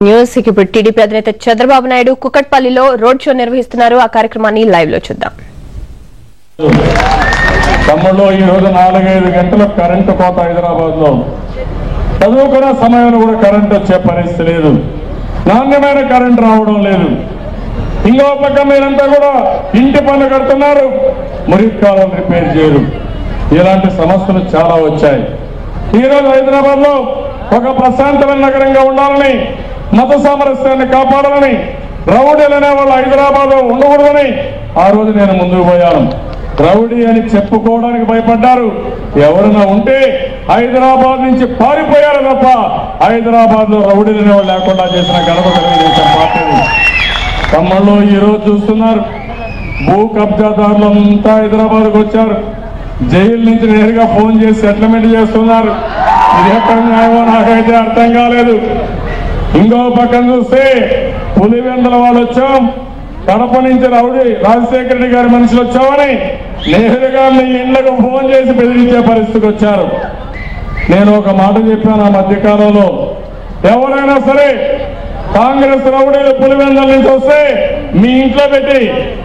News ఇప్పుడు TDP అధినేత Chandrababu Naidu కుకట్పల్లిలో road show నిర్వహిస్తున్నారు. ఆ కార్యక్రమాన్ని లైవ్ లో చూద్దాం. తమ్ముళ్ళు ఈ రోజు 4-5 గంటల కరెంటు కోత హైదరాబాద్ లో. చదువుకున్న సమయంలో కూడా కరెంట్ వచ్చే పరిస్థితి లేదు, నాణ్యమైన కరెంట్ రావడం లేదు. ఇంకో పక్క మీరంతా కూడా ఇంటి పన్ను కడుతున్నారు, మురికాలను రిపేర్ చేయరు. ఇలాంటి సమస్యలు చాలా వచ్చాయి. ఈ రోజు హైదరాబాద్ లో ఒక ప్రశాంతమైన నగరంగా ఉండాలని, మత సామరస్యాన్ని కాపాడాలని, రౌడీలు అనే వాళ్ళు హైదరాబాద్ లో ఉండకూడదని ఆ రోజు నేను ముందుకు పోయాను. రౌడీ అని చెప్పుకోవడానికి భయపడ్డారు. ఎవరైనా ఉంటే హైదరాబాద్ నుంచి పారిపోయారు తప్ప హైదరాబాద్ లో రౌడీలు అనేవాళ్ళు లేకుండా చేసిన గడప తెలుగుదేశం పార్టీని. తమ్ముళ్ళు ఈ రోజు చూస్తున్నారు, భూ కబ్జాదారులు అంతా హైదరాబాద్కు వచ్చారు. జైలు నుంచి నేరుగా ఫోన్ చేసి సెటిల్మెంట్ చేస్తున్నారు. ఇది ఎక్కడ న్యాయమో నాకైతే అర్థం కాలేదు. ఇంకో పక్కన చూస్తే పులివెందుల వాళ్ళు వచ్చాం, కడప నుంచి రౌడీ రాజశేఖర రెడ్డి గారి మనుషులు వచ్చామని నేరుగా మీ ఇండ్లకు ఫోన్ చేసి బెదిరించే పరిస్థితికి వచ్చారు. నేను ఒక మాట చెప్పాను, ఆ మధ్యకాలంలో ఎవరైనా సరే కాంగ్రెస్ రౌడీలు పులివెందుల నుంచి వస్తే మీ ఇంట్లో పెట్టి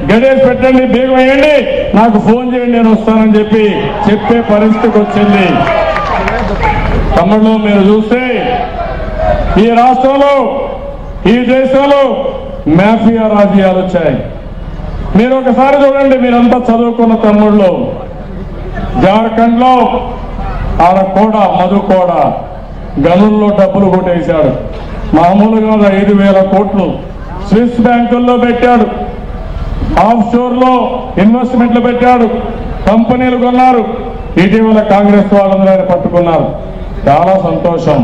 గడేసి పెట్టండి, బీగం వేయండి, నాకు ఫోన్ చేయండి, నేను వస్తానని చెప్పే పరిస్థితికి వచ్చింది. తమిళలో మీరు చూస్తే ఈ రాష్ట్రంలో ఈ దేశంలో మాఫియా రాజకీయాలు వచ్చాయి. మీరు ఒకసారి చూడండి, మీరంతా చదువుకున్న తమ్ముళ్ళు. జార్ఖండ్ లో ఆడ కూడా మధు కూడా గనుల్లో డబ్బులు కొట్టేశాడు. మామూలుగా 5,000 కోట్లు స్విస్ బ్యాంకుల్లో పెట్టాడు, ఆఫ్ షోర్ లో ఇన్వెస్ట్మెంట్లు పెట్టాడు, కంపెనీలు కొన్నారు. ఇటీవల కాంగ్రెస్ వాళ్ళందరూ పట్టుకున్నారు. చాలా సంతోషం.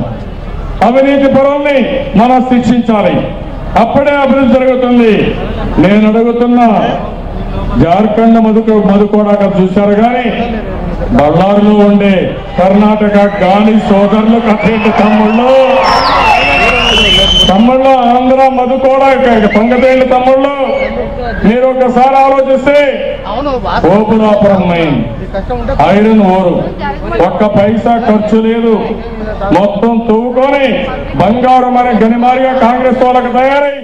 అవినీతి పరుల్ని మనం శిక్షించాలి, అప్పుడే అభివృద్ధి జరుగుతుంది. నేను అడుగుతున్నా, జార్ఖండ్ మధుకోడాక చూశారు కానీ బళ్ళారిలో ఉండే కర్ణాటక గాలి సోదరులు కట్టేటి తమ్ముళ్ళు ఆంధ్ర మధుకోడాక పొంగతేండి తమ్ముళ్ళు. మీరు ఒకసారి ఆలోచిస్తే ఓపులాపురం మైన్, ఐరన్ ఓరు, ఒక్క పైసా ఖర్చు లేదు, మొత్తం తవ్వుకొని బంగారం అనే గనిమారిగా కాంగ్రెస్ వాళ్ళకి తయారై